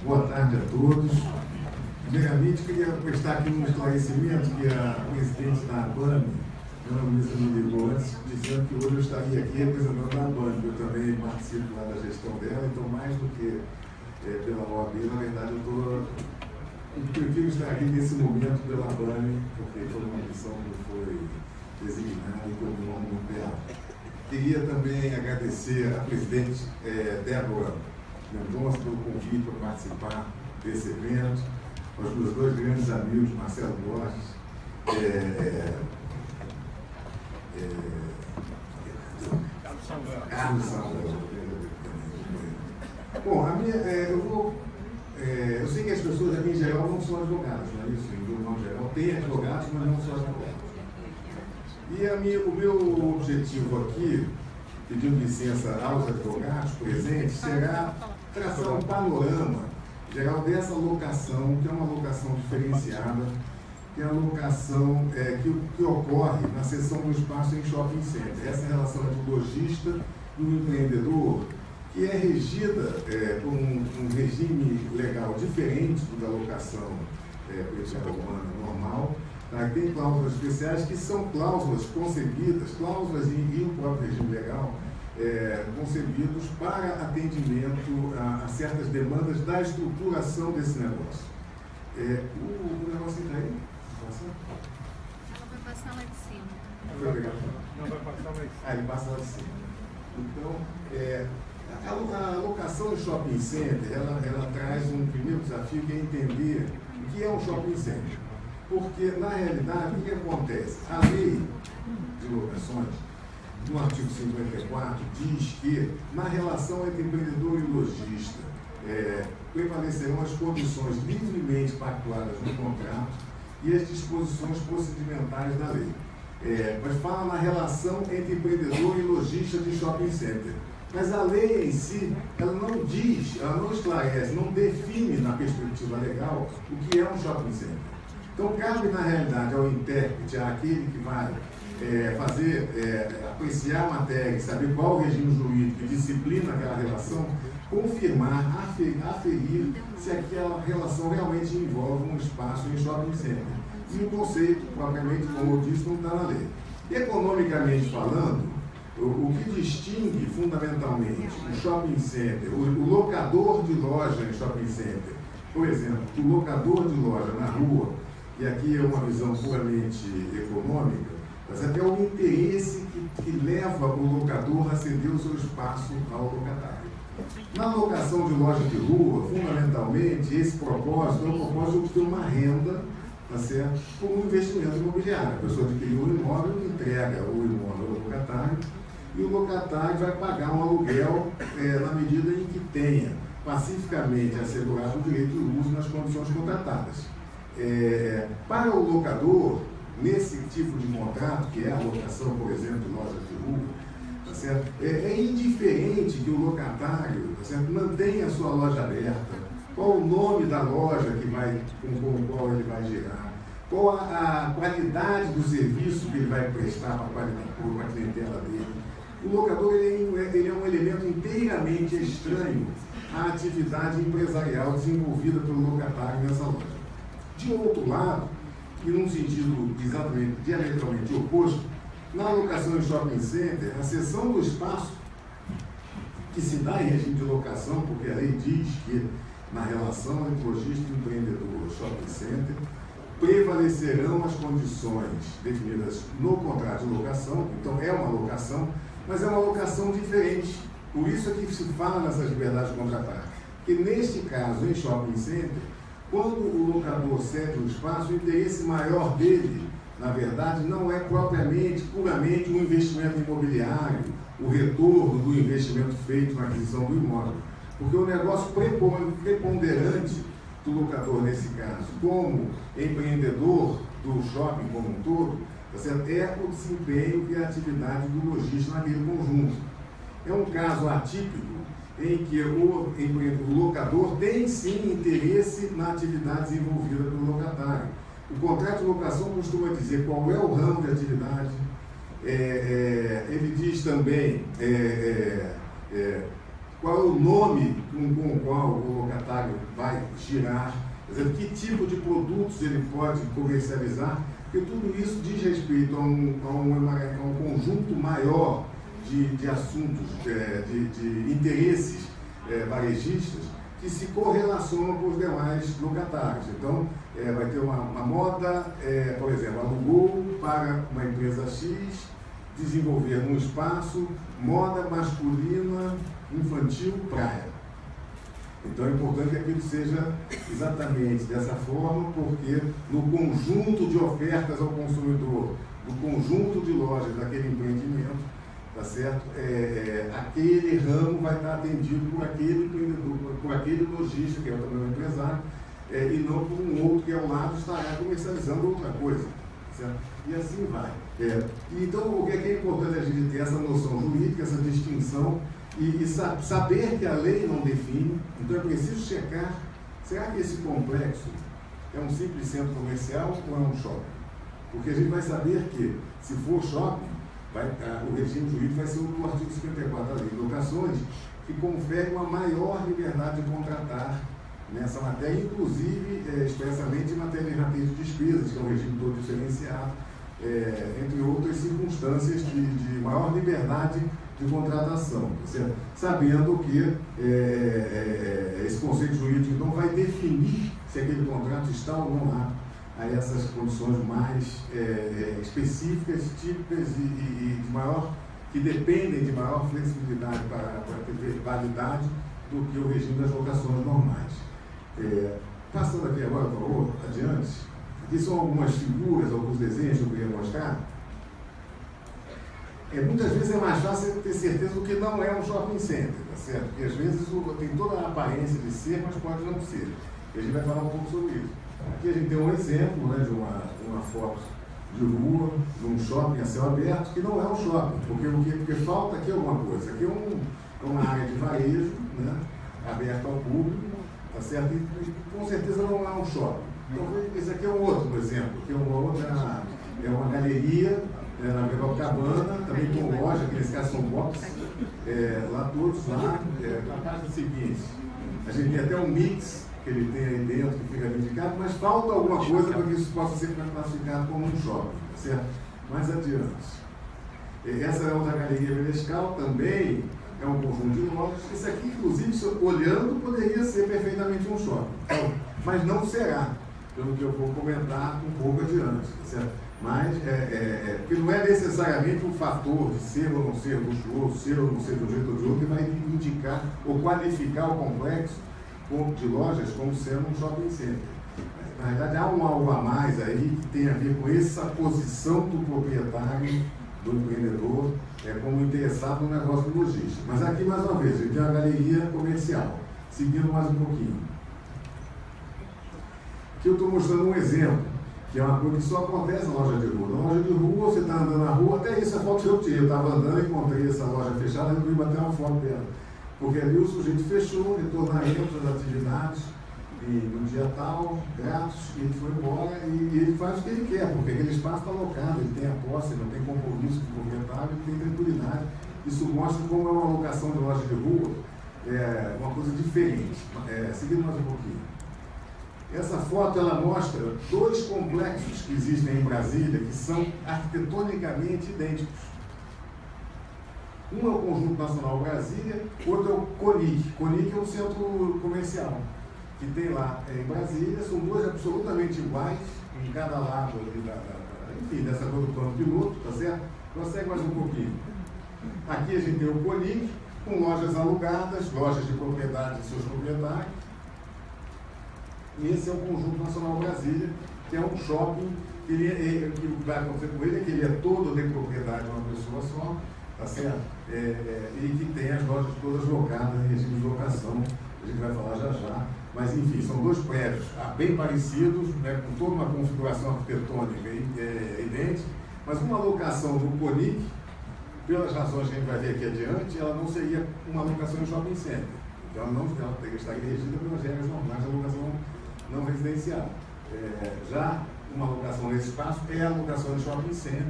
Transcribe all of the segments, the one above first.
Boa tarde a todos. Primeiramente, queria prestar aqui um esclarecimento que a presidente da ABAME, Ana Luísa, me ligou antes, dizendo que hoje eu estaria aqui representando a ABAME. Eu também participo lá da gestão dela, então mais do que pela OAB, na verdade eu prefiro estar aqui nesse momento pela ABAME, porque foi uma missão que foi designada e que eu me honro dela. Queria também agradecer à presidente Débora Mendonça pelo convite para participar desse evento, aos meus dois grandes amigos, Marcelo Borges, Carlos Samuel. Bom, eu sei que as pessoas aqui em geral não são advogadas, não é isso? Em geral, tem advogados, mas não são advogados. E o meu objetivo aqui, pedindo licença aos advogados presentes, será traçar um panorama geral dessa locação, que é uma locação diferenciada, que é a locação que ocorre na cessão do espaço em shopping center. Essa relação entre o lojista e o empreendedor, que é regida por um regime legal diferente do da locação predial urbana normal. Tá? Tem cláusulas especiais que são cláusulas concebidas, cláusulas e o próprio regime legal, concebidos para atendimento a certas demandas da estruturação desse negócio. O negócio está aí? Ela vai passar lá de cima. Muito obrigado. Não vai passar lá de cima. Ele passa lá de cima. Então, a locação de shopping center, ela traz um primeiro desafio, que é entender o que é um shopping center. Porque, na realidade, o que acontece? A lei de locações, no artigo 54, diz que, na relação entre empreendedor e lojista, prevalecerão as condições livremente pactuadas no contrato e as disposições procedimentais da lei. Mas fala na relação entre empreendedor e lojista de shopping center. Mas a lei em si, ela não diz, ela não esclarece, não define na perspectiva legal o que é um shopping center. Então, cabe, na realidade, ao intérprete, àquele que vai apreciar a matéria e saber qual o regime jurídico que disciplina aquela relação, confirmar, aferir se aquela relação realmente envolve um espaço em shopping center. E o conceito, propriamente, como eu disse, não está na lei. Economicamente falando, o que distingue fundamentalmente o shopping center, o locador de loja em shopping center, por exemplo, o locador de loja na rua, e aqui é uma visão puramente econômica, mas até o interesse que leva o locador a ceder o seu espaço ao locatário. Na locação de loja de rua, fundamentalmente, esse propósito é o propósito de ter uma renda, tá certo? Por um investimento imobiliário. A pessoa adquiriu um imóvel, entrega o imóvel ao locatário, e o locatário vai pagar um aluguel na medida em que tenha pacificamente assegurado o direito de uso nas condições contratadas. Para o locador, nesse tipo de contrato, que é a locação, por exemplo, de loja de rua, tá certo? É indiferente que o locatário, tá certo, mantenha a sua loja aberta, qual o nome da loja com o qual ele vai gerar, qual a qualidade do serviço que ele vai prestar para a clientela dele. O locador ele é um elemento inteiramente estranho à atividade empresarial desenvolvida pelo locatário nessa loja. De outro lado, e num sentido exatamente diametralmente oposto, na locação em shopping center, a cessão do espaço que se dá em regime de locação, porque a lei diz que na relação entre lojista e empreendedor shopping center, prevalecerão as condições definidas no contrato de locação. Então é uma locação, mas é uma locação diferente. Por isso é que se fala nessas liberdades contratadas. Que neste caso, em shopping center, quando o locador cede o espaço, o interesse maior dele, na verdade, não é puramente um investimento imobiliário, o retorno do investimento feito na aquisição do imóvel. Porque o negócio preponderante do locador, nesse caso, como empreendedor do shopping como um todo, tá certo? É o desempenho e a atividade do lojista naquele conjunto. É um caso atípico em que o locador tem sim interesse na atividade desenvolvida pelo locatário. O contrato de locação costuma dizer qual é o ramo de atividade, ele diz também qual é o nome com o qual o locatário vai girar, quer dizer, que tipo de produtos ele pode comercializar, porque tudo isso diz respeito a um conjunto maior de assuntos, de interesses varejistas que se correlacionam com os demais locatários. Então, vai ter uma moda, por exemplo, alugou para uma empresa X desenvolver num espaço moda masculina, infantil, praia. Então é importante que aquilo seja exatamente dessa forma, porque no conjunto de ofertas ao consumidor, do conjunto de lojas daquele empreendimento, tá certo? Aquele ramo vai estar atendido por aquele empreendedor, por aquele lojista, que é também um empresário, e não por um outro que ao lado estará comercializando outra coisa. Certo? E assim vai. Então, o que é importante a gente ter essa noção jurídica, essa distinção, e saber que a lei não define. Então é preciso checar, será que esse complexo é um simples centro comercial ou é um shopping? Porque a gente vai saber que, se for shopping, o regime jurídico vai ser o do artigo 54 da Lei de Locações, que confere uma maior liberdade de contratar nessa matéria, inclusive expressamente em matéria de rateio de despesas, que é um regime todo diferenciado, entre outras circunstâncias de maior liberdade de contratação, certo? Sabendo que esse conceito jurídico então vai definir se aquele contrato está ou não lá a essas condições mais específicas, típicas e de maior, que dependem de maior flexibilidade para ter validade do que o regime das locações normais. Passando aqui agora, por favor, adiante, aqui são algumas figuras, alguns desenhos que eu queria mostrar. Muitas vezes é mais fácil ter certeza do que não é um shopping center, tá certo? Porque às vezes tem toda a aparência de ser, mas pode não ser. E a gente vai falar um pouco sobre isso. Aqui a gente tem um exemplo, né, de uma foto de rua, de um shopping a céu aberto, que não é um shopping, porque falta aqui alguma coisa. Aqui é uma área de varejo, né, aberta ao público, tá certo? E com certeza não é um shopping. Então, esse aqui é um outro exemplo, que é uma galeria na Copacabana, também com loja, que nesse caso são boxes, lá todos lá, na parte seguinte. A gente tem até um mix que ele tem aí dentro, que fica indicado, mas falta alguma coisa para que isso possa ser classificado como um shopping, certo? Mais adiante. Essa é outra galeria Menescal, também é um conjunto de lojas. Isso aqui, inclusive, olhando, poderia ser perfeitamente um shopping, mas não será, pelo que eu vou comentar um pouco adiante, certo? Mas, porque não é necessariamente um fator de ser ou não ser luxuoso, ser ou não ser de um jeito ou de outro, que vai indicar ou qualificar o complexo de lojas como sendo um shopping center. Na verdade, há um algo a mais aí que tem a ver com essa posição do proprietário, do empreendedor, como interessado no negócio de logística. Mas aqui, mais uma vez, a gente tem uma galeria comercial. Seguindo mais um pouquinho. Aqui eu estou mostrando um exemplo, que é uma coisa que só acontece na loja de rua. Na loja de rua, você está andando na rua, até isso é foto que eu tirei. Eu estava andando e encontrei essa loja fechada e eu fui bater uma foto dela. Porque ali o sujeito fechou, retornaremos às atividades no dia tal, gratos, e ele foi embora e ele faz o que ele quer, porque aquele espaço está alocado, ele tem a posse, ele não tem compromisso com o proprietário, ele tem tranquilidade. Isso mostra como é uma locação de loja de rua, uma coisa diferente. Seguindo mais um pouquinho. Essa foto ela mostra dois complexos que existem em Brasília que são arquitetonicamente idênticos. Um é o Conjunto Nacional Brasília, outro é o CONIC. CONIC é um centro comercial que tem lá em Brasília. São dois absolutamente iguais em cada lado ali dessa coisa do plano piloto, tá certo? Prossegue mais um pouquinho. Aqui a gente tem o CONIC com lojas alugadas, lojas de propriedade de seus proprietários. E esse é o Conjunto Nacional Brasília, que é um shopping que vai acontecer com ele é que ele é todo de propriedade de uma pessoa só, tá certo? E que tem as lojas todas locadas em regime de locação, a gente vai falar já já. Mas, enfim, são dois prédios bem parecidos, né, com toda uma configuração arquitetônica idêntica, mas uma locação do CONIC, pelas razões que a gente vai ver aqui adiante, ela não seria uma locação em shopping center. Então, ela teria que estar regida pelas regras normais da locação não residencial. Já uma locação nesse espaço é a locação de shopping center,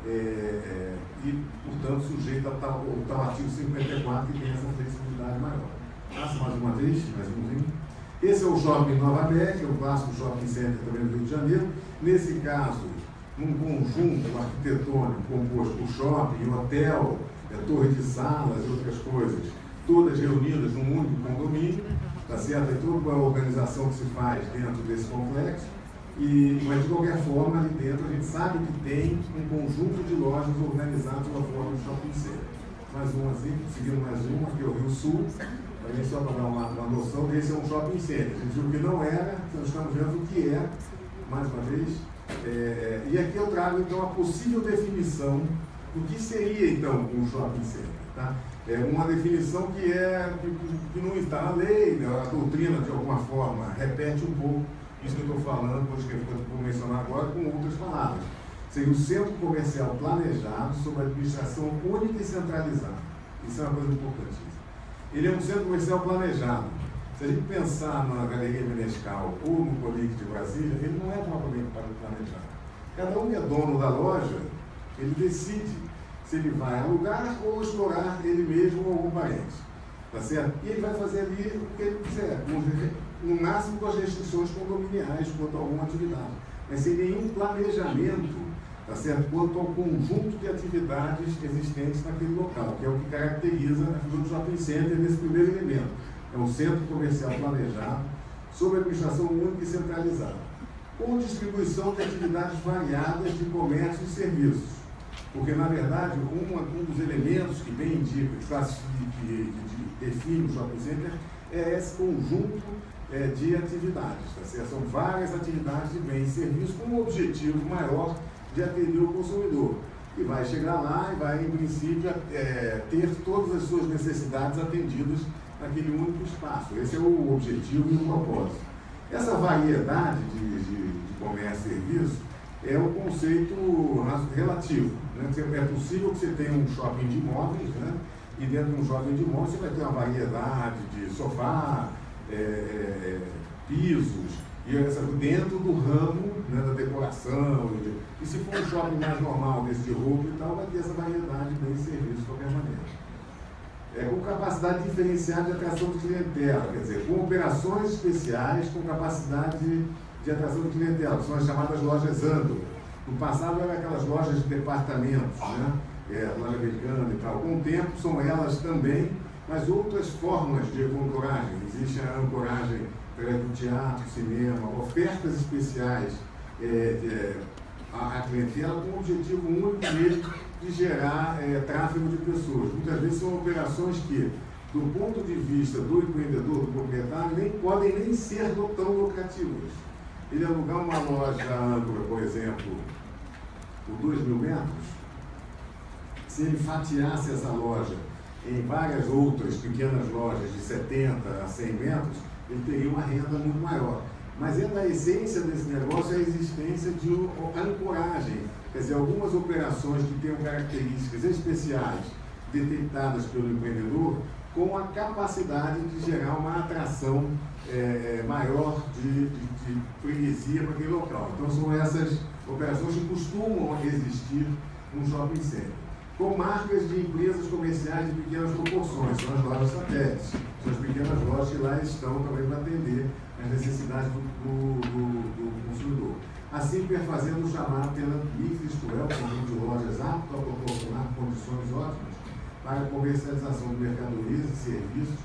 e, portanto, sujeito ao tal artigo 54, que tem essa flexibilidade maior. Passa mais uma vez, mais umzinho. Esse é o shopping Nova América, o clássico shopping center também do Rio de Janeiro. Nesse caso, um conjunto arquitetônico composto por shopping, hotel, torre de salas e outras coisas, todas reunidas num único condomínio, tá certo? É toda a organização que se faz dentro desse complexo. Mas, de qualquer forma, ali dentro a gente sabe que tem um conjunto de lojas organizadas de uma forma de shopping center. Mais um assim, seguindo mais um, aqui é o Rio Sul, também só para dar uma noção, esse é um shopping center. A gente viu que não era, nós estamos vendo o que é, mais uma vez. E aqui eu trago, então, a possível definição do que seria, então, um shopping center. Tá? É uma definição que não está na lei, né? A doutrina, de alguma forma, repete um pouco isso que eu estou falando, que eu vou mencionar agora, com outras palavras. Seria o centro comercial planejado sob administração única e centralizada. Isso é uma coisa importantíssima. Ele é um centro comercial planejado. Se a gente pensar na Galeria Menescal ou no Polic de Brasília, ele não é propriamente planejado. Cada um é dono da loja, ele decide se ele vai alugar ou explorar ele mesmo ou algum parente. Tá certo? E ele vai fazer ali o que ele quiser, no máximo com as restrições condominiais quanto a alguma atividade, mas sem nenhum planejamento, tá certo? Quanto ao conjunto de atividades existentes naquele local, que é o que caracteriza a figura do shopping center nesse primeiro elemento. É um centro comercial planejado, sob administração única e centralizada, com distribuição de atividades variadas de comércio e serviços. Porque, na verdade, um dos elementos que bem indica, que define o shopping center, é esse conjunto de atividades. Tá certo? São várias atividades de bens e serviços com um objetivo maior de atender o consumidor. E vai chegar lá e vai, em princípio, ter todas as suas necessidades atendidas naquele único espaço. Esse é o objetivo e o propósito. Essa variedade de comércio e serviço é um conceito relativo. Né? É possível que você tenha um shopping de imóveis, né? E dentro de um shopping de imóveis você vai ter uma variedade de sofá, pisos, e dentro do ramo, né, da decoração. E se for um shopping mais normal, desse de roupa e tal, vai ter essa variedade de bens e serviços de qualquer maneira. Com capacidade diferenciada de atração de clientela, quer dizer, com operações especiais com capacidade de atração de clientela, que são as chamadas lojas âncora. No passado eram aquelas lojas de departamentos, né? Loja americana e tal. Com o tempo são elas também, mas outras formas de ancoragem. Existe a ancoragem do teatro, cinema, ofertas especiais à clientela com o objetivo único mesmo de gerar tráfego de pessoas. Muitas vezes são operações que, do ponto de vista do empreendedor, do proprietário, podem nem ser tão lucrativas. Ele alugar uma loja âncora, por exemplo, por 2.000 metros, se ele fatiasse essa loja em várias outras pequenas lojas de 70 a 100 metros, ele teria uma renda muito maior. Mas da essência desse negócio é a existência de ancoragem, quer dizer, algumas operações que tenham características especiais detectadas pelo empreendedor, com a capacidade de gerar uma atração maior de freguesia para aquele local. Então são essas operações que costumam existir no shopping center, com marcas de empresas comerciais de pequenas proporções, são as lojas satélites, são as pequenas lojas que lá estão também para atender as necessidades do consumidor. Assim, perfazendo o chamado pela mix, isto é, o conjunto de lojas apto a proporcionar condições ótimas para a comercialização de mercadorias e serviços,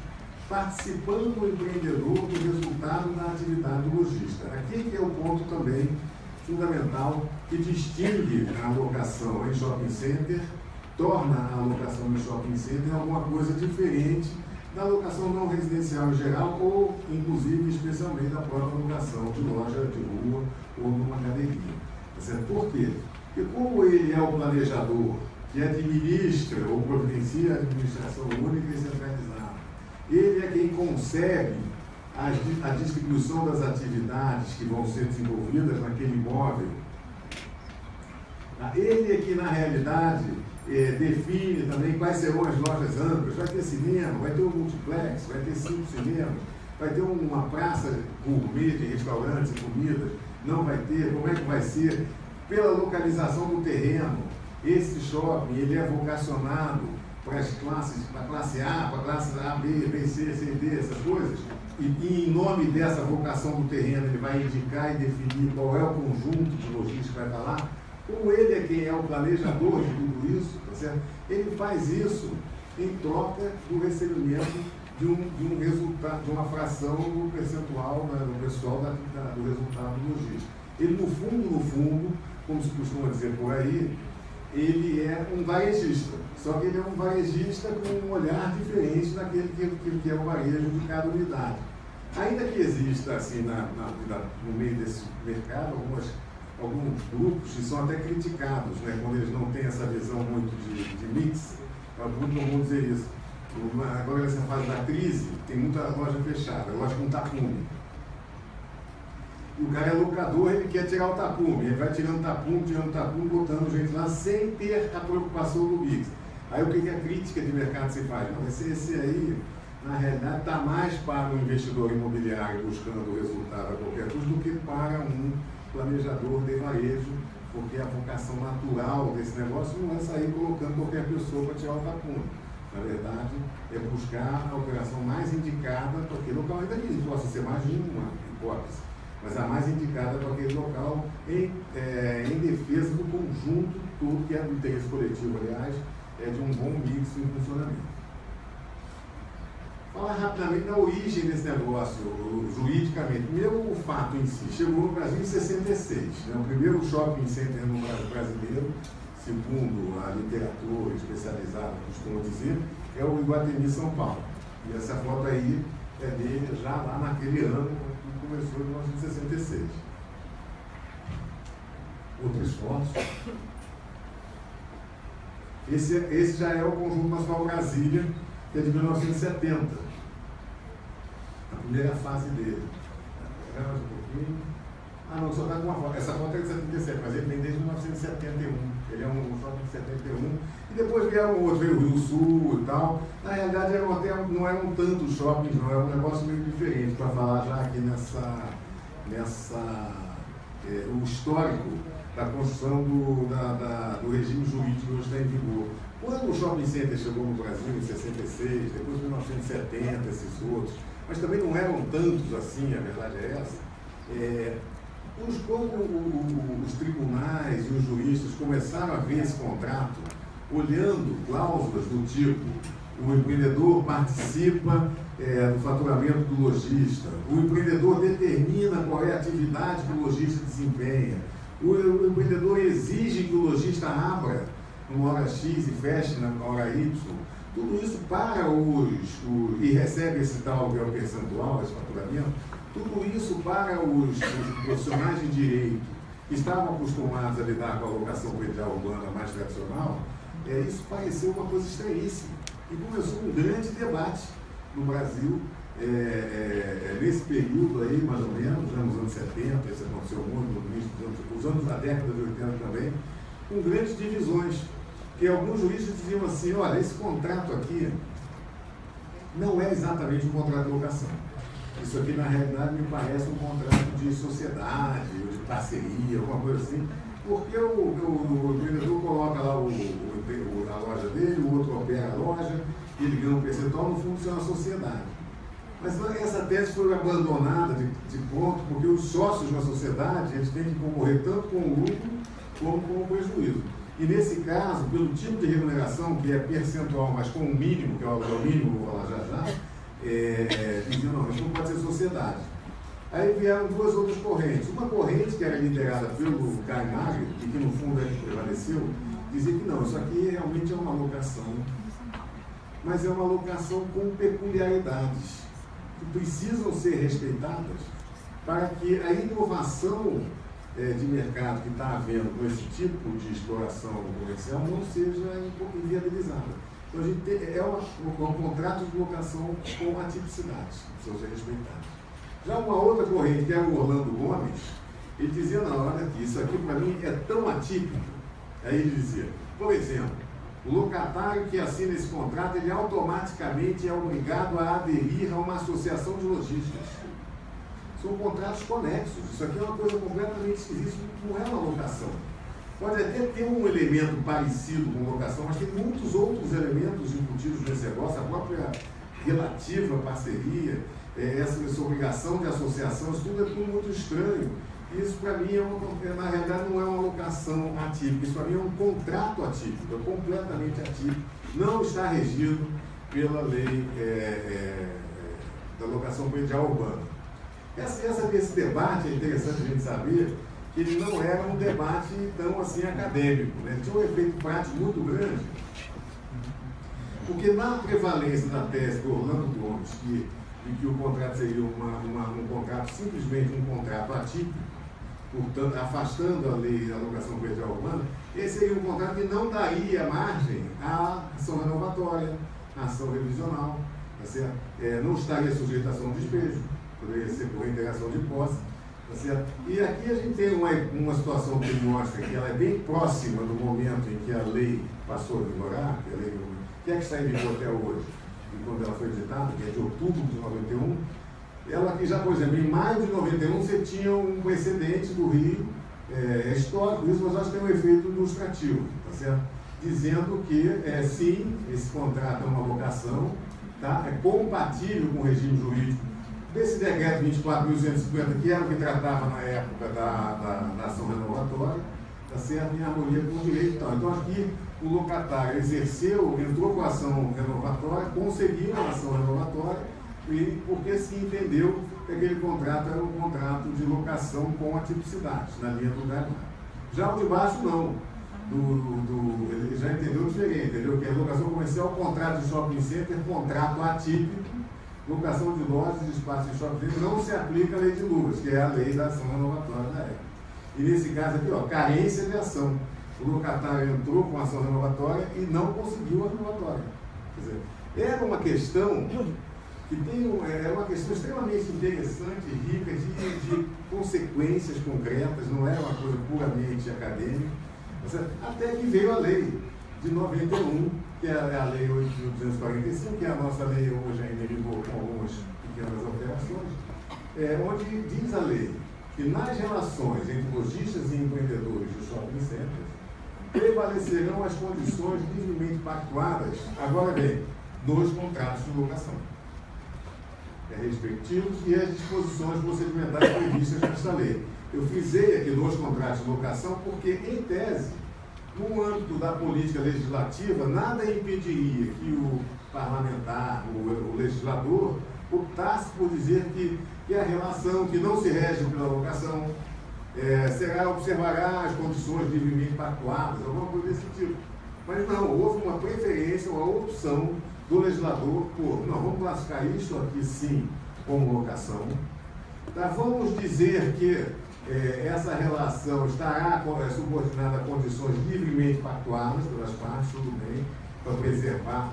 participando o empreendedor do resultado da atividade do lojista. Aqui que é o ponto também fundamental que distingue a alocação em shopping center, torna a alocação em shopping center alguma coisa diferente da alocação não residencial em geral ou, inclusive, especialmente da própria alocação de loja de rua ou numa galeria. Por quê? Porque como ele é o planejador que administra ou providencia a administração única e centralizada, ele é quem concebe a distribuição das atividades que vão ser desenvolvidas naquele imóvel. Ele é que, na realidade, define também quais serão as lojas âncoras. Vai ter cinema, vai ter um multiplex, vai ter 5 cinemas, vai ter uma praça gourmet de restaurantes e comidas, não vai ter, como é que vai ser, pela localização do terreno. esse shopping ele é vocacionado para as classes, para a classe A, para a classe A, B, B, C, C, D, essas coisas, e em nome dessa vocação do terreno ele vai indicar e definir qual é o conjunto de logística que vai estar lá. Como ele é quem é o planejador de tudo isso, tá certo? Ele faz isso em troca do recebimento de um resultado, de uma fração do percentual, né, do pessoal do resultado logístico. Ele, no fundo, como se costuma dizer por aí, ele é um varejista, só que ele é um varejista com um olhar diferente daquele que é o varejo de cada unidade. Ainda que exista, assim, no meio desse mercado, alguns grupos que são até criticados, né, quando eles não têm essa visão muito de mix. É muito comum dizer isso. Agora, nessa fase da crise, tem muita loja fechada, loja com tapume. E o cara é locador, ele quer tirar o tapume, ele vai tirando tapume, botando gente lá, sem ter a preocupação do mix. Aí o que a crítica de mercado se faz? Não, esse aí, na realidade, está mais para um investidor imobiliário buscando o resultado a qualquer custo do que para um planejador de varejo, porque a vocação natural desse negócio não é sair colocando qualquer pessoa para tirar o tapume. Na verdade, é buscar a operação mais indicada para aquele local, ainda que possa ser mais de uma hipótese, mas a mais indicada para aquele local em defesa do conjunto todo, que é do interesse coletivo, aliás, é de um bom mix em funcionamento. Falar rapidamente da origem desse negócio, juridicamente. Primeiro, o fato em si. Chegou no Brasil em 66, né? O primeiro shopping center no brasileiro, segundo a literatura especializada costuma dizer, é o Iguatemi São Paulo. E essa foto aí é dele já lá naquele ano, que começou em 1966. Outras fotos. Esse já é o Conjunto Nacional Brasília, que é de 1970. A primeira fase dele. Mais um pouquinho. Ah, não, só está com uma foto. Essa foto é de 77, mas ele vem desde 1971. Ele é um shopping de 71. E depois vieram outros, veio o Rio Sul e tal. Na realidade, não eram tantos shoppings, não. Era um negócio meio diferente, para falar já aqui o histórico da construção do regime jurídico que hoje está em vigor. Quando o shopping center chegou no Brasil em 66, depois em 1970, esses outros, mas também não eram tantos assim, a verdade é essa, quando os tribunais e os juristas começaram a ver esse contrato, olhando cláusulas do tipo, o empreendedor participa do faturamento do lojista, o empreendedor determina qual é a atividade que o lojista desempenha, o empreendedor exige que o lojista abra numa hora X e feche na hora Y, tudo isso para e recebe esse tal que é o percentual, esse faturamento, tudo isso para os profissionais de direito que estavam acostumados a lidar com a locação predial urbana mais tradicional, isso pareceu uma coisa estranhíssima. E começou um grande debate no Brasil, nesse período aí, mais ou menos, nos anos 70, isso aconteceu muito, no início dos anos da década de 80 também, com grandes divisões, que alguns juristas diziam assim, olha, esse contrato aqui não é exatamente um contrato de locação. Isso aqui, na realidade, me parece um contrato de sociedade, ou de parceria, alguma coisa assim, porque o empreendedor coloca lá a loja dele, o outro opera a loja, e ele ganha um percentual, no fundo, isso é uma sociedade. Mas essa tese foi abandonada de ponto, porque os sócios na sociedade, eles têm que concorrer tanto com o lucro como com o prejuízo. E nesse caso, pelo tipo de remuneração, que é percentual, mas com o mínimo, que é o mínimo, vou falar já, diziam, não, isso não pode ser sociedade. Aí vieram duas outras correntes. Uma corrente que era liderada pelo Caio Magri, e que no fundo é que prevaleceu, dizia que não, isso aqui realmente é uma locação, mas é uma locação com peculiaridades, que precisam ser respeitadas para que a inovação de mercado que está havendo com esse tipo de exploração comercial não seja inviabilizada. Então, a gente tem, um contrato de locação com atipicidades, precisam ser respeitados. Já uma outra corrente, que era o Orlando Gomes, ele dizia, não, olha aqui, isso aqui para mim é tão atípico. Aí ele dizia, por exemplo, o locatário que assina esse contrato, ele automaticamente é obrigado a aderir a uma associação de lojistas. São contratos conexos. Isso aqui é uma coisa completamente esquisita, não é uma locação. pode até ter um elemento parecido com locação, mas tem muitos outros elementos embutidos nesse negócio, a própria relativa parceria, essa obrigação de associação, isso tudo é tudo muito estranho. Isso para mim, na realidade, não é uma locação atípica, isso para mim é um contrato atípico, é completamente atípico, não está regido pela lei da locação predial urbana. Esse debate é interessante a gente saber que ele não era um debate tão assim acadêmico, né? Tinha um efeito prático muito grande, porque na prevalência da tese do Orlando Gomes, de que o contrato seria um contrato, simplesmente um contrato atípico, portanto, afastando a lei da locação predial urbana, esse seria um contrato que não daria margem à ação renovatória, à ação revisional, tá certo? Não estaria sujeito à ação de despejo, poderia ser por reiteração de posse, tá certo? E aqui a gente tem uma situação que mostra que ela é bem próxima do momento em que a lei passou a vigorar, que está em vigor até hoje, e quando ela foi editada, que é de outubro de 91, ela aqui já, por exemplo, em maio de 91 você tinha um precedente do Rio, histórico isso, mas acho que tem um efeito ilustrativo, tá certo? Dizendo que, sim, esse contrato é uma locação, tá? É compatível com o regime jurídico desse decreto 24.150, que era o que tratava na época da ação renovatória, tá certo? Em harmonia com o direito e tal. Então aqui o locatário entrou com a ação renovatória, conseguiu a ação renovatória, porque se entendeu que aquele contrato era um contrato de locação com atipicidade, na linha do lugar. Já o de baixo não. Ele já entendeu diferente, entendeu? Que a locação comercial, contrato de shopping center, contrato atípico, locação de lojas e espaços de shopping center, não se aplica a lei de luvas, que é a lei da ação renovatória da época. E nesse caso aqui, carência de ação. O locatário entrou com a ação renovatória e não conseguiu a renovatória. Quer dizer, era uma questão que é uma questão extremamente interessante e rica de consequências concretas, não era uma coisa puramente acadêmica, até que veio a lei de 91, que é a lei 8.245, que é a nossa lei hoje ainda em vigor com algumas pequenas alterações, onde diz a lei que nas relações entre lojistas e empreendedores de shopping centers prevalecerão as condições livremente pactuadas, agora bem, nos contratos de locação respectivos e as disposições procedimentais previstas nesta lei. Eu frisei aqui nos contratos de locação porque, em tese, no âmbito da política legislativa, nada impediria que o parlamentar, o legislador, optasse por dizer que a relação que não se rege pela locação observará as condições livremente pactuadas, alguma coisa desse tipo. Mas não, houve uma preferência, uma opção do legislador por, não, vamos classificar isso aqui sim como locação, tá? Vamos dizer que essa relação estará subordinada a condições livremente pactuadas pelas partes, tudo bem, para preservar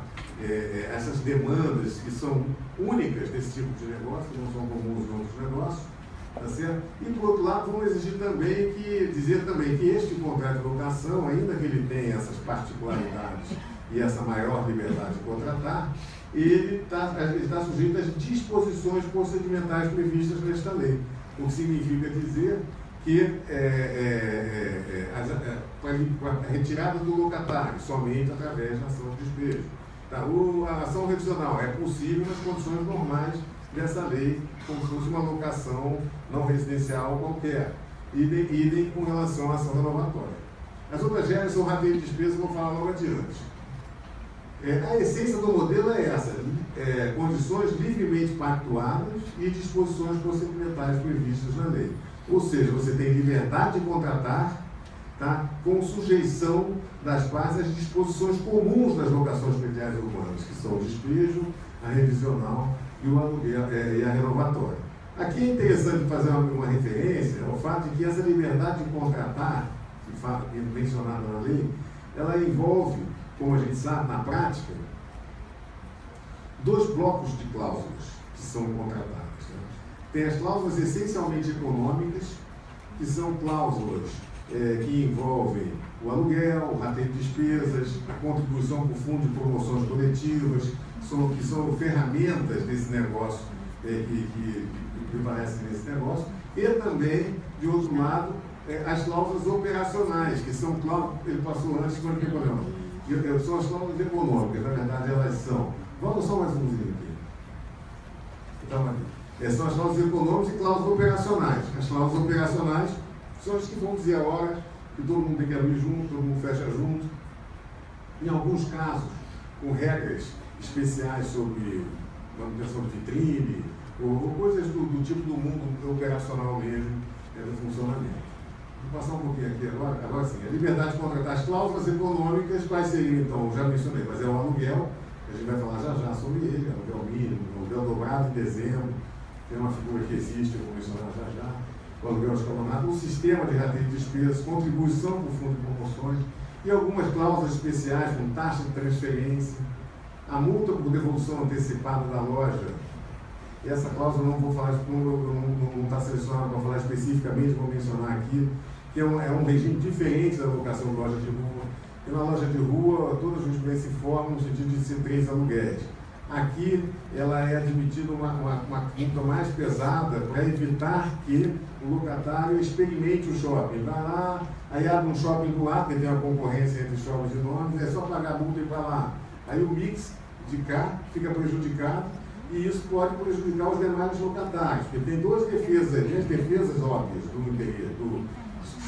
essas demandas que são únicas desse tipo de negócio, que não são comuns em outros negócios, tá certo? E por outro lado, vamos exigir também dizer também que este contrato de locação, ainda que ele tenha essas particularidades e essa maior liberdade de contratar, ele está sujeito às disposições procedimentais previstas nesta lei, o que significa dizer que a retirada do locatário somente através da ação de despejo. Tá? A ação revisional é possível nas condições normais dessa lei, como se fosse uma locação não residencial qualquer, idem com relação à ação renovatória. As outras regras são rateio de despesa, vou falar logo adiante. A essência do modelo é essa, condições livremente pactuadas e disposições procedimentais previstas na lei. Ou seja, você tem liberdade de contratar, tá, com sujeição das partes às disposições comuns das locações prediais urbanas, que são o despejo, a revisional e o aluguel e a renovatória. Aqui é interessante fazer uma referência ao fato de que essa liberdade de contratar, que é mencionada na lei, ela envolve, como a gente sabe, na prática, dois blocos de cláusulas que são contratadas. Né? Tem as cláusulas essencialmente econômicas, que são cláusulas que envolvem o aluguel, o rateio de despesas, a contribuição para o fundo de promoções coletivas, que são ferramentas desse negócio, que prevalecem nesse negócio, e também, de outro lado, as cláusulas operacionais, que são cláusulas, ele passou antes, quando que não? São as cláusulas econômicas, na verdade elas são. Vamos só mais um aqui. Então, são as cláusulas econômicas e cláusulas operacionais. As cláusulas operacionais são as que vão dizer a hora que todo mundo tem que abrir junto, todo mundo fecha junto. Em alguns casos, com regras especiais sobre manutenção de vitrine, ou coisas do tipo do mundo operacional mesmo, do funcionamento. Vou passar um pouquinho aqui agora sim. A liberdade de contratar as cláusulas econômicas, quais seriam então? Já mencionei, mas é o aluguel, que a gente vai falar já sobre ele, aluguel mínimo, aluguel dobrado em dezembro, tem uma figura que existe, eu vou mencionar já. O aluguel escalonado, o sistema de rateio de despesas, contribuição para o fundo de promoções e algumas cláusulas especiais, com taxa de transferência, a multa por devolução antecipada da loja. Essa cláusula não vou falar, não está selecionada para falar especificamente, vou mencionar aqui, que é um regime diferente da locação de loja de rua. E na loja de rua, todas as jurisprudências se formam no sentido de ser 3 aluguéis. Aqui, ela é admitida uma multa mais pesada para evitar que o locatário experimente o shopping. Vai lá, aí abre um shopping do lado, que tem uma concorrência entre shoppings de nomes, é só pagar a multa e ir para lá. Aí o mix de cá fica prejudicado e isso pode prejudicar os demais locatários, porque tem duas defesas, tem as defesas óbvias do interesse,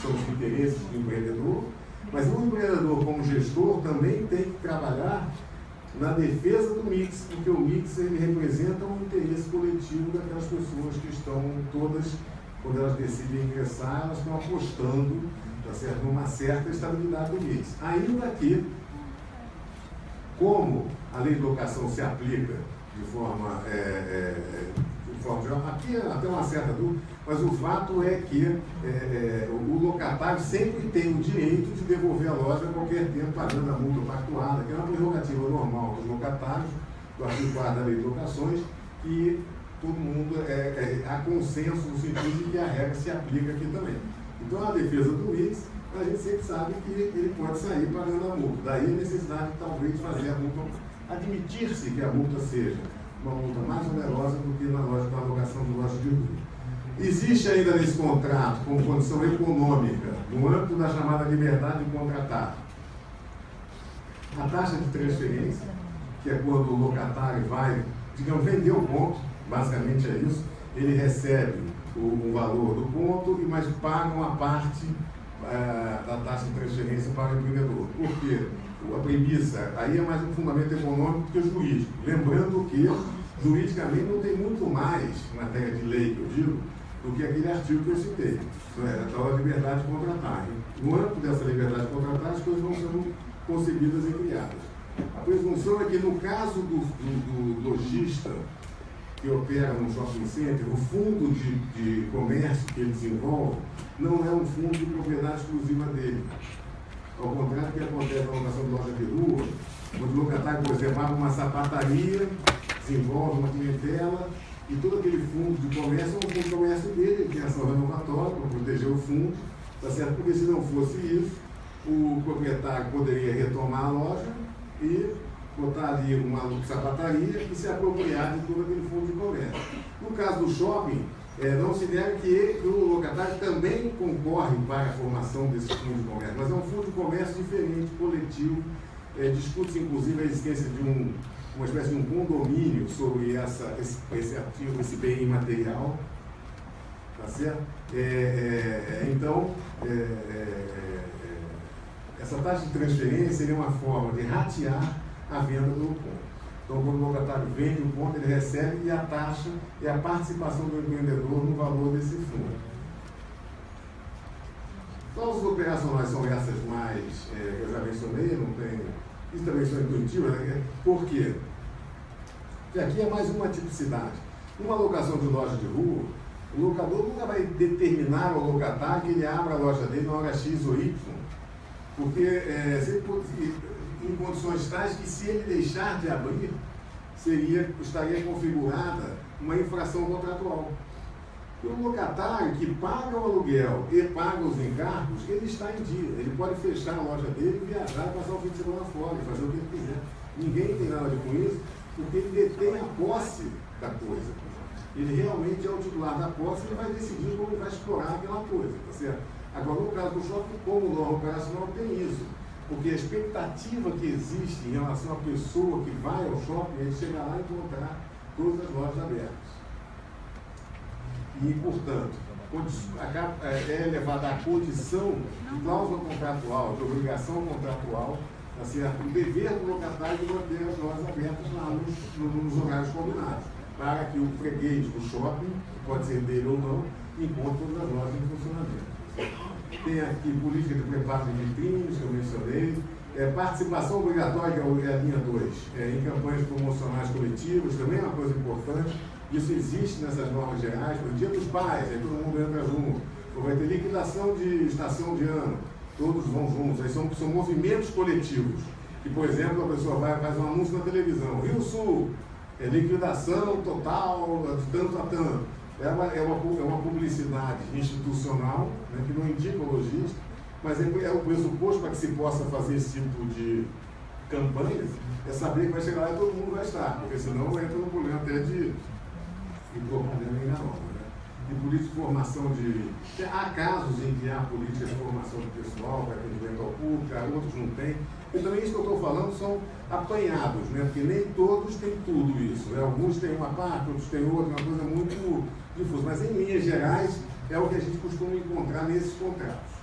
são os interesses do empreendedor, mas o empreendedor, como gestor, também tem que trabalhar na defesa do mix, porque o mix ele representa um interesse coletivo daquelas pessoas que estão todas, quando elas decidem ingressar, elas estão apostando, tá certo, numa certa estabilidade do mix. Ainda que, como a lei de locação se aplica de forma geral, aqui até uma certa dúvida, mas o fato é que o locatário sempre tem o direito de devolver a loja a qualquer tempo, pagando a multa pactuada, que é uma prerrogativa normal dos locatários, do artigo 4 da lei de locações, e todo mundo há consenso no sentido de que a regra se aplica aqui também. Então, a defesa do mix, a gente sempre sabe que ele pode sair pagando a multa. Daí a necessidade, talvez, de fazer a multa, admitir-se que a multa seja uma multa mais onerosa do que na alocação de loja de rua. Existe ainda nesse contrato, como condição econômica, no âmbito da chamada liberdade de contratar, a taxa de transferência, que é quando o locatário vai, digamos, vender o ponto, basicamente é isso, ele recebe o valor do ponto, mas paga uma parte da taxa de transferência para o empreendedor. Por quê? A premissa, aí é mais um fundamento econômico que o jurídico. Lembrando que, juridicamente, não tem muito mais, em matéria de lei, que eu digo, do que aquele artigo que eu citei, a tal liberdade de contratar. No âmbito dessa liberdade de contratar, as coisas vão sendo concebidas e criadas. A presunção é que, no caso do lojista que opera no shopping center, o fundo de comércio que ele desenvolve não é um fundo de propriedade exclusiva dele. Ao contrário do que acontece na locação de loja de rua, onde o locatário, por exemplo, abre uma sapataria, desenvolve uma clientela, e todo aquele fundo de comércio é um fundo de comércio dele, ele tem ação renovatória para proteger o fundo, tá certo? Porque se não fosse isso, o proprietário poderia retomar a loja e botar ali uma sapataria e se apropriar de todo aquele fundo de comércio. No caso do shopping, não se deve que o locatário também concorre para a formação desse fundo de comércio, mas é um fundo de comércio diferente, coletivo, discute-se inclusive a existência de uma espécie de um condomínio sobre esse ativo, esse bem imaterial, tá certo? Então, essa taxa de transferência seria uma forma de ratear a venda do ponto. Então, quando o locatário vende o ponto, ele recebe, e a taxa é a participação do empreendedor no valor desse fundo. Cláusulas operacionais são essas mais, que eu já mencionei, não tem. Isso também são intuitivas, né? Por quê? Porque aqui é mais uma tipicidade. Numa locação de loja de rua, o locador nunca vai determinar ao locatário que ele abra a loja dele na hora X ou Y, porque em condições tais que, se ele deixar de abrir, estaria configurada uma infração contratual. O locatário que paga o aluguel e paga os encargos, ele está em dia. Ele pode fechar a loja dele, viajar e passar o fim de semana fora, e fazer o que ele quiser. Ninguém tem nada a ver com isso, porque ele detém a posse da coisa. Ele realmente é o titular da posse, ele vai decidir como ele vai explorar aquela coisa, tá certo? Agora, no caso do shopping, como norma operacional, tem isso. Porque a expectativa que existe em relação à pessoa que vai ao shopping é de chegar lá e encontrar todas as lojas abertas. E, portanto, é levada à condição de cláusula contratual, de obrigação contratual, tá certo? O dever do locatário de manter as lojas abertas lá nos horários combinados, para que o freguês do shopping, pode ser dele ou não, encontre todas as lojas em funcionamento. Tem aqui política de preparo de vitrines, que eu mencionei, participação obrigatória, é a linha 2, em campanhas promocionais coletivas, também é uma coisa importante. Isso existe nessas normas gerais, no Dia dos Pais, aí todo mundo entra junto. Ou vai ter liquidação de estação de ano, todos vão juntos. Aí são movimentos coletivos. Que, por exemplo, a pessoa vai fazer um anúncio na televisão, Rio Sul, liquidação total de tanto a tanto. É uma publicidade institucional, né, que não indica o lojista, mas é o pressuposto para que se possa fazer esse tipo de campanhas, é saber que vai chegar lá e todo mundo vai estar, porque senão entra no problema até de propaganda enganosa, né? De política de formação há casos em que há política de formação de pessoal, para atendimento ao público, outros não têm. E também isso que eu estou falando são apanhados, né? Porque nem todos têm tudo isso, né? Alguns têm uma parte, outros têm outra, uma coisa muito difusa. Mas em linhas gerais é o que a gente costuma encontrar nesses contratos.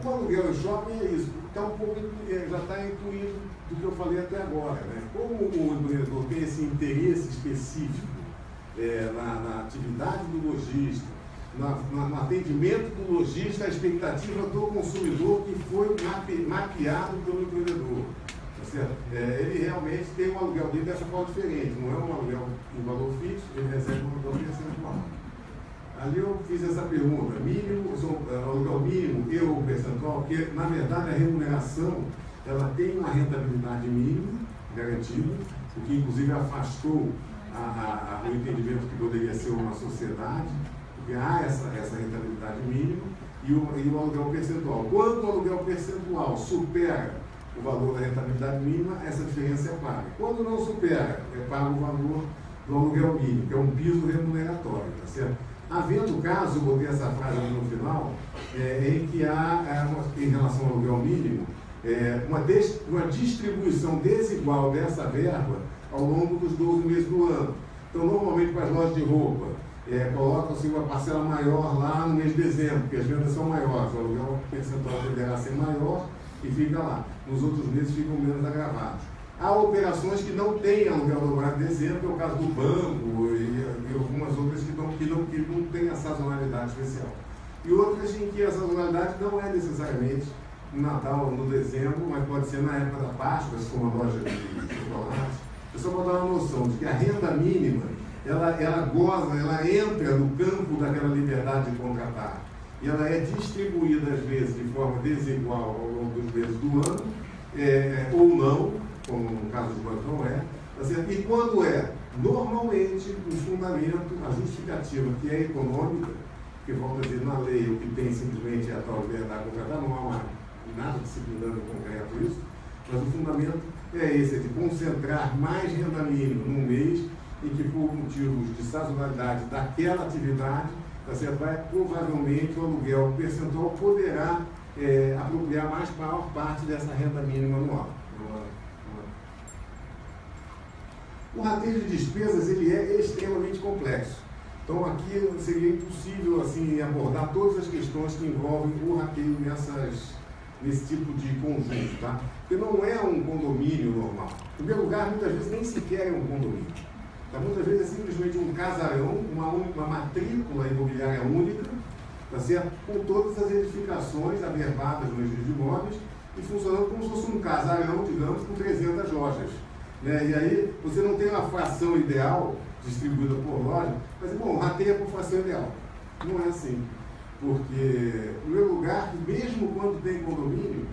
O aluguel em shopping é isso, já está incluído do que eu falei até agora, né? Como o empreendedor tem esse interesse específico na atividade do lojista, no atendimento do lojista, a expectativa do consumidor que foi mapeado pelo empreendedor. Tá certo? Ele realmente tem um aluguel dele dessa forma diferente, não é um aluguel em valor fixo, ele recebe um valor percentual. Ali eu fiz essa pergunta, aluguel mínimo e ou percentual, porque na verdade a remuneração ela tem uma rentabilidade mínima garantida, o que inclusive afastou o entendimento que poderia ser uma sociedade, porque há essa rentabilidade mínima e o aluguel percentual. Quando o aluguel percentual supera o valor da rentabilidade mínima, essa diferença é paga. Quando não supera, é pago o valor do aluguel mínimo, que é um piso remuneratório, tá certo? Havendo caso, eu botei essa frase ali no final, em que há, em relação ao aluguel mínimo, uma distribuição desigual dessa verba ao longo dos 12 meses do ano. Então, normalmente, para as lojas de roupa, colocam-se uma parcela maior lá no mês de dezembro, porque as vendas são maiores, o aluguel percentual deverá ser maior e fica lá. Nos outros meses ficam menos agravados. Há operações que não têm aluguel dobrado em dezembro, que é o caso do banco e algumas outras que não têm a sazonalidade especial. E outras em que a sazonalidade não é necessariamente no Natal ou no dezembro, mas pode ser na época da Páscoa, como a loja de chocolate. É só para dar uma noção de que a renda mínima, ela entra no campo daquela liberdade de contratar. E ela é distribuída, às vezes, de forma desigual ao longo dos meses do ano, ou não, como no caso do banco não é, tá certo? E quando normalmente, o fundamento, a justificativa que é econômica, que volta a dizer, na lei, o que tem simplesmente é a tal liberdade de contratar, não há nada disciplinando concreto isso, mas o fundamento é esse, de concentrar mais renda mínima num mês em que, por motivos de sazonalidade daquela atividade, tá certo? Provavelmente o aluguel percentual poderá apropriar maior parte dessa renda mínima anual. O rateio de despesas ele é extremamente complexo. Então aqui seria impossível assim, abordar todas as questões que envolvem o rateio nesse tipo de conjunto, tá? Porque não é um condomínio normal. Em primeiro lugar, muitas vezes nem sequer é um condomínio. Tá? Muitas vezes é simplesmente um casarão, uma matrícula imobiliária única, tá certo? Com todas as edificações averbadas no registro de imóveis e funcionando como se fosse um casarão, digamos, com 300 lojas. Né? E aí você não tem uma fração ideal distribuída por loja, mas bom, rateia por fração ideal. Não é assim. Porque, em primeiro lugar, mesmo quando tem condomínio,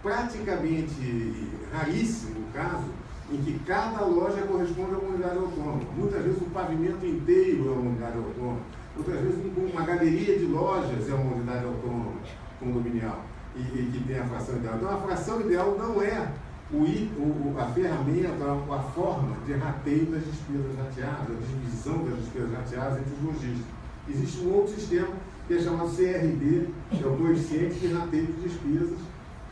praticamente raríssimo o caso em que cada loja corresponde a uma unidade autônoma. Muitas vezes o pavimento inteiro é uma unidade autônoma. Outras vezes uma galeria de lojas é uma unidade autônoma condominial e que tem a fração ideal. Então a fração ideal não é a ferramenta, a forma de rateio das despesas rateadas, a divisão das despesas rateadas entre os lojistas. Existe um outro sistema que é chamado CRB, que é o coeficiente de rateio de despesas,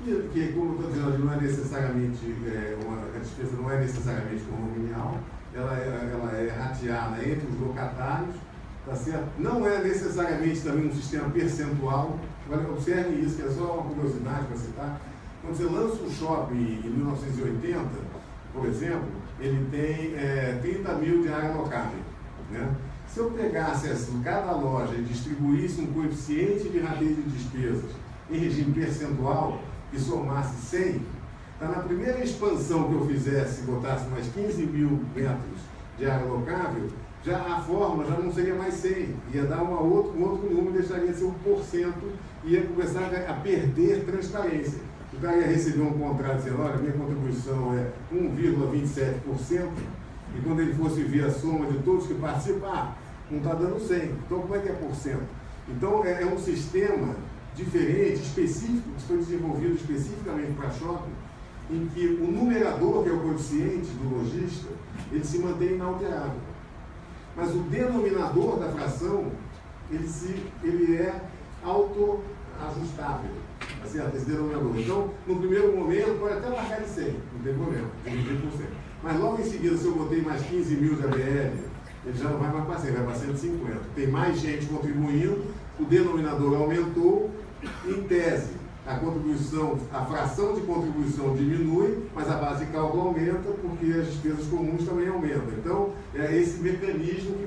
que como eu estou dizendo, não é necessariamente, a despesa não é necessariamente condominial, ela é rateada entre os locatários, tá certo? Não é necessariamente também um sistema percentual. Agora, observe isso, que é só uma curiosidade para citar. Quando você lança um shopping em 1980, por exemplo, ele tem 30 mil de área locável, né? Se eu pegasse cada loja e distribuísse um coeficiente de rateio de despesas em regime percentual e somasse 100, tá, na primeira expansão que eu fizesse, botasse mais 15 mil metros de área locável, já a fórmula já não seria mais 100, ia dar um outro número, deixaria de ser 1%, e ia começar a perder transparência. O cara ia receber um contrato dizendo, olha, minha contribuição é 1,27%, e quando ele fosse ver a soma de todos que participam, não está dando 100. Então, como é que é por cento? Então, é um sistema diferente, específico, que foi desenvolvido especificamente para shopping, em que o numerador, que é o coeficiente do lojista, ele se mantém inalterável. Mas o denominador da fração, ele é autoajustável. Tá certo? Esse denominador. Então, no primeiro momento, pode até marcar de 100, não tem problema, dividir por 100. Mas logo em seguida, se eu botei mais 15 mil de ABL, ele já não vai mais para 100, vai para 150. Tem mais gente contribuindo, o denominador aumentou, em tese, a fração de contribuição diminui, mas a base de cálculo aumenta, porque as despesas comuns também aumentam. Então, é esse mecanismo que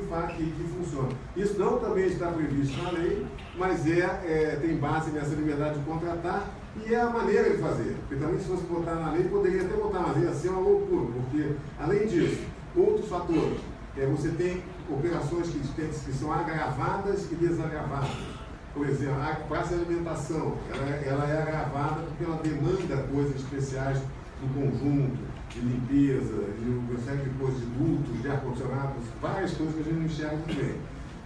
funciona. Isso não também está previsto na lei, mas tem base nessa liberdade de contratar, e é a maneira de fazer. Porque também, se fosse botar na lei, poderia até botar, mas ia ser uma loucura, porque, além disso, outros fatores. Você tem operações que são agravadas e desagravadas. Por exemplo, a praça de alimentação, ela é agravada pela demanda de coisas especiais do conjunto, de limpeza, de uma série de coisas, de dutos, de ar-condicionado, várias coisas que a gente não enxerga muito bem.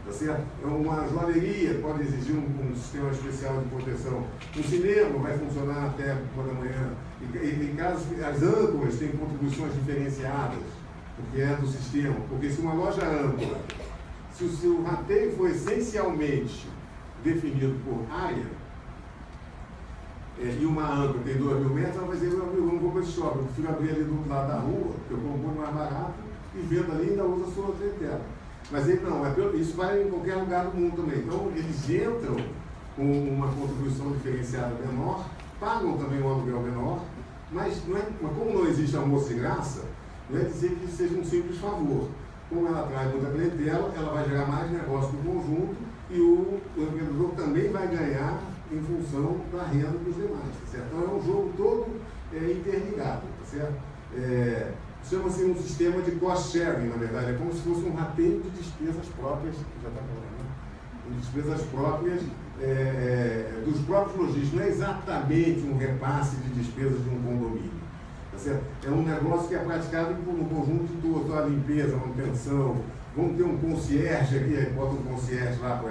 Tá certo? Uma joalheria pode exigir um sistema especial de proteção. Um cinema vai funcionar até 1 da manhã. E em casos, as âncoras têm contribuições diferenciadas, porque é do sistema. Porque se uma loja âncora, se o rateio for essencialmente definido por área, e uma âncora tem 2.000 metros, ela vai dizer, eu não vou para esse shopping, eu prefiro abrir ali do outro lado da rua, que eu compro mais barato, e vendo ali ainda usa a sua clientela. Mas ele não, isso vai em qualquer lugar do mundo também. Então, eles entram com uma contribuição diferenciada menor, pagam também um aluguel menor, mas como não existe almoço de graça, não é dizer que seja um simples favor. Como ela traz muita clientela, ela vai gerar mais negócio no conjunto, e o empreendedor também vai ganhar em função da renda dos demais, tá certo? Então, é um jogo todo interligado, tá certo? Chama-se um sistema de cost sharing, na verdade, é como se fosse um rateio de despesas próprias, já está falando, né? Despesas próprias dos próprios lojistas, não é exatamente um repasse de despesas de um condomínio, tá certo? É um negócio que é praticado no conjunto todo, a limpeza, a manutenção. Vamos ter um concierge aqui, aí bota um concierge lá,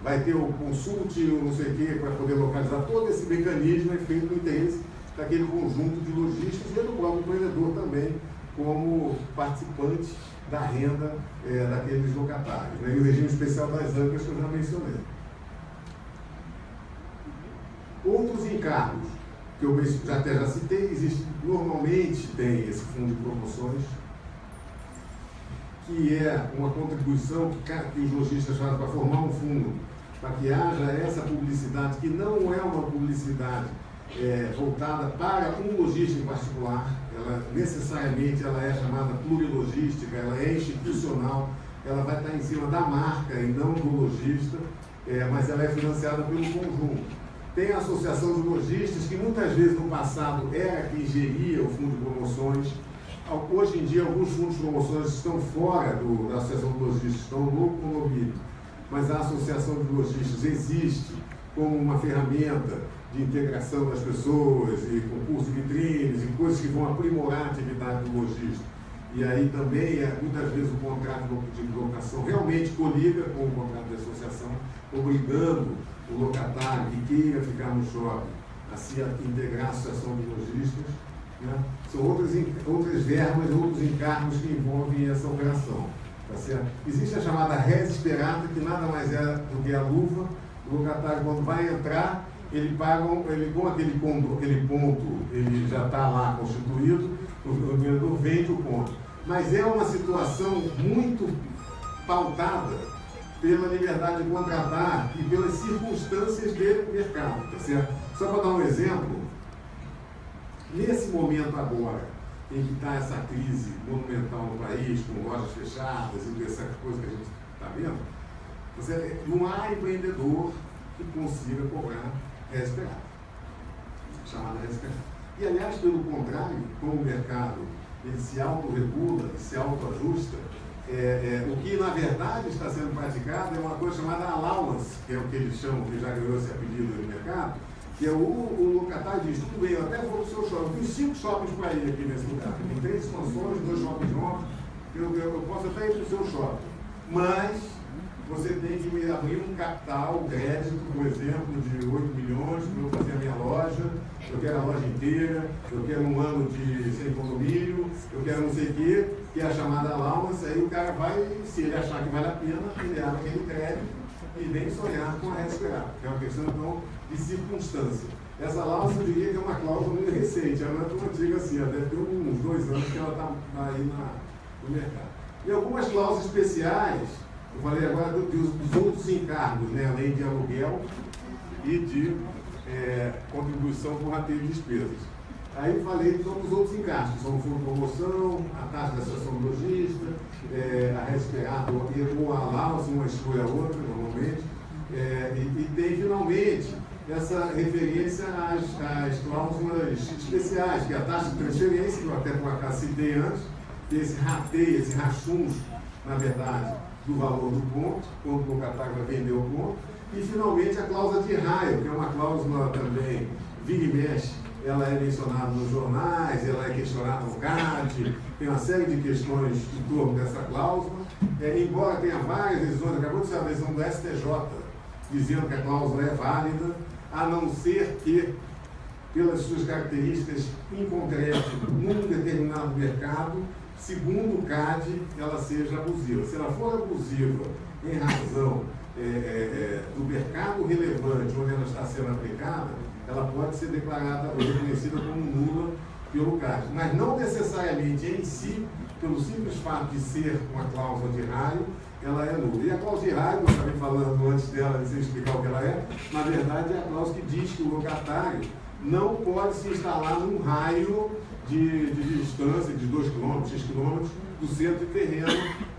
vai ter o consulte, não sei o quê, para poder localizar. Todo esse mecanismo é feito no interesse daquele conjunto de lojistas e do próprio empreendedor também, como participante da renda daqueles locatários, né? E o regime especial das âncoras que eu já mencionei. Outros encargos, que eu já citei, normalmente tem esse fundo de promoções, que é uma contribuição que os lojistas fazem para formar um fundo, para que haja essa publicidade, que não é uma publicidade voltada para um lojista em particular, necessariamente ela é chamada plurilogística, ela é institucional, ela vai estar em cima da marca e não do lojista, mas ela é financiada pelo conjunto. Tem a associação de lojistas, que muitas vezes no passado era quem geria o fundo de promoções. Hoje em dia, alguns fundos de promoções estão fora da associação de lojistas, estão no condomínio, mas a associação de lojistas existe como uma ferramenta de integração das pessoas, e concursos de vitrines, e coisas que vão aprimorar a atividade do lojista. E aí também, muitas vezes, o contrato de locação realmente coliga com o contrato de associação, obrigando o locatário que queira ficar no shopping a se integrar à associação de lojistas. Né? São outras verbas, outros encargos que envolvem essa operação. Tá certo? Existe a chamada res esperata, que nada mais é do que a luva O locatário, quando vai entrar, ele paga, com aquele ponto, ele já está lá constituído, o vendedor vende o ponto. Mas é uma situação muito pautada pela liberdade de contratar e pelas circunstâncias do mercado, tá certo? Só para dar um exemplo, nesse momento agora, em que está essa crise monumental no país, com lojas fechadas e essa coisa que a gente está vendo, não há empreendedor que consiga cobrar esperado, chamada esperado. E, aliás, pelo contrário, como o mercado ele se autorregula, se autoajusta, o que, na verdade, está sendo praticado é uma coisa chamada allowance, que é o que eles chamam, que já ganhou esse apelido no mercado, que é o locatário diz, tudo bem, eu até vou no seu shopping, tem 5 shoppings para ir aqui nesse lugar, tem 3 expansões, 2 shoppings novos, eu posso até ir para o seu shopping, mas você tem que me abrir um capital, um crédito, por exemplo, de 8 milhões para eu fazer a minha loja, eu quero a loja inteira, eu quero um ano de sem condomínio, eu quero não sei o quê, que é a chamada allowance, aí o cara vai, se ele achar que vale a pena, ele abre aquele crédito e vem sonhar com a respirar, que é uma questão, então, de circunstância. Essa allowance, eu diria que é uma cláusula muito recente, ela não é tão antiga assim, ela deve ter uns 2 anos que ela está aí no mercado. E algumas cláusulas especiais, eu falei agora dos outros encargos, né? Além de aluguel e de contribuição por rateio de despesas. Aí eu falei de todos os outros encargos, que são o fundo de promoção, a taxa de associação do lojista, a respirar, ou a allowance, uma exclui a outra, normalmente. E tem, finalmente, essa referência às cláusulas especiais, que é a taxa de transferência, que eu até por acaso citei antes, que esse rateio, esse rachuncho, na verdade, do valor do ponto, quando o locatário vai vender o ponto, e finalmente a cláusula de raio, que é uma cláusula também vira e mexe, ela é mencionada nos jornais, ela é questionada no CAD, tem uma série de questões em torno dessa cláusula, embora tenha várias decisões, acabou de ser a decisão do STJ, dizendo que a cláusula é válida, a não ser que, pelas suas características em concreto, num determinado mercado, segundo o CAD, ela seja abusiva. Se ela for abusiva em razão do mercado relevante onde ela está sendo aplicada, ela pode ser declarada ou reconhecida como nula pelo CAD. Mas não necessariamente em si, pelo simples fato de ser uma cláusula de raio, ela é nula. E a cláusula de raio, eu estava falando antes dela, sem explicar o que ela é, na verdade é a cláusula que diz que o locatário não pode se instalar num raio de distância de 2 km, 6 km do centro de terreno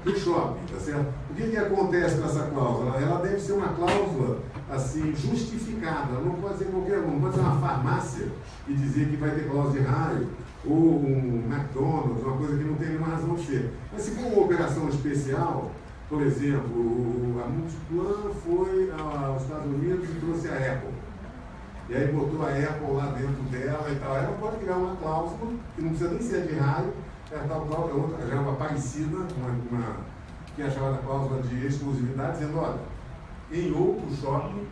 do shopping, tá certo? O que acontece com essa cláusula? Ela deve ser uma cláusula, assim, justificada, ela não pode ser qualquer uma, não pode ser uma farmácia e dizer que vai ter cláusula de raio, ou um McDonald's, uma coisa que não tem nenhuma razão de ser. Mas se for uma operação especial, por exemplo, a Multiplan foi aos Estados Unidos e trouxe a Apple. E aí botou a Apple lá dentro dela e tal. Ela pode criar uma cláusula, que não precisa nem ser de raio, tal cláusula, outra, já é uma parecida, que é a chamada cláusula de exclusividade, dizendo, olha, em outro shopping,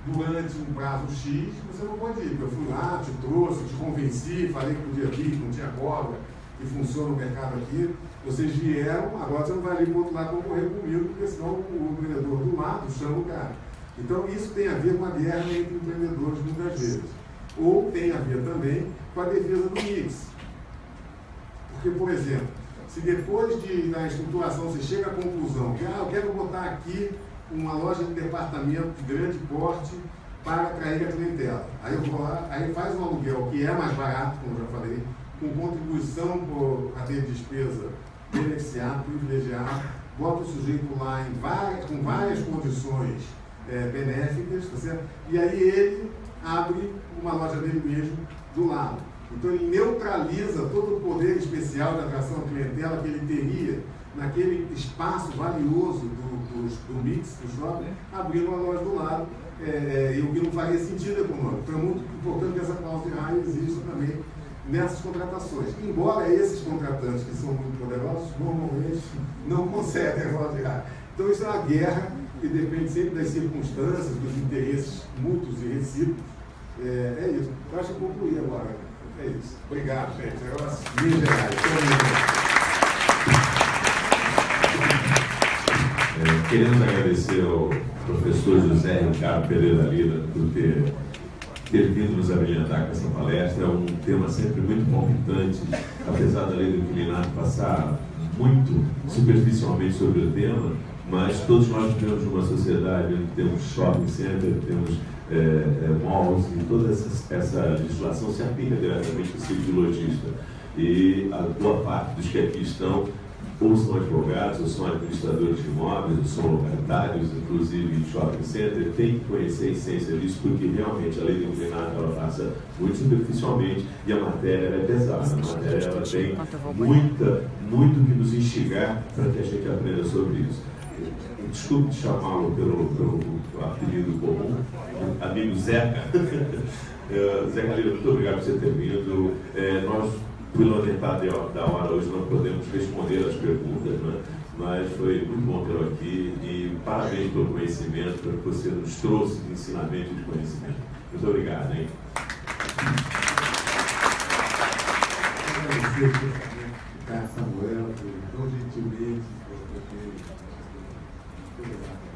durante um prazo X, você não pode ir, porque eu fui lá, te trouxe, te convenci, falei que podia vir, que não tinha cobra, que funciona o mercado aqui, vocês vieram, agora você não vai ali para o outro lado concorrer comigo, porque senão o empreendedor do lado chama o cara. Então, isso tem a ver com a guerra entre empreendedores, muitas vezes. Ou tem a ver também com a defesa do mix. Porque, por exemplo, se depois da estruturação você chega à conclusão que eu quero botar aqui uma loja de departamento de grande porte para atrair a clientela. Aí eu vou lá, aí faz um aluguel que é mais barato, como eu já falei, com contribuição por rateio de despesa beneficiado, privilegiado, bota o sujeito lá com várias condições benéficas, tá certo? E aí ele abre uma loja dele mesmo do lado. Então ele neutraliza todo o poder especial de atração à clientela que ele teria naquele espaço valioso do mix, do shopping, abrindo uma loja do lado, e o que não faria sentido econômico. Então é muito importante que essa cláusula de raio exista também nessas contratações. Embora esses contratantes que são muito poderosos, normalmente não concedem a cláusula de raio. Então isso é uma guerra que depende sempre das circunstâncias, dos interesses mútuos e recíprocos. É isso. Eu acho que eu concluí agora. É isso. Obrigado, gente. Negócio bem gerais. queremos agradecer ao professor José Ricardo Pereira Lira por ter vindo nos abrilhantar com essa palestra. É um tema sempre muito palpitante, apesar da lei do inquilinato passar muito superficialmente sobre o tema, mas todos nós vivemos numa sociedade onde temos shopping center, temos malls, e toda essa legislação se aplica diretamente ao ciclo lojista. E a boa parte dos que aqui estão ou são advogados, ou são administradores de imóveis, ou são localitários, inclusive em shopping center, tem que conhecer a essência disso, porque realmente a lei do inquilinato ela passa muito superficialmente e a matéria é pesada. A matéria ela tem muito que nos instigar para que a gente aprenda sobre isso. Desculpe chamá-lo pelo apelido comum, amigo Zeca. Zeca Lira, muito obrigado por você ter vindo. Nós, pela metade da hora hoje, não podemos responder as perguntas, né? Mas foi muito bom tê-lo aqui e parabéns pelo conhecimento, pelo que você nos trouxe de ensinamento e de conhecimento. Muito obrigado, hein? Agradecer a Samuel, por gentilmente, muito obrigado.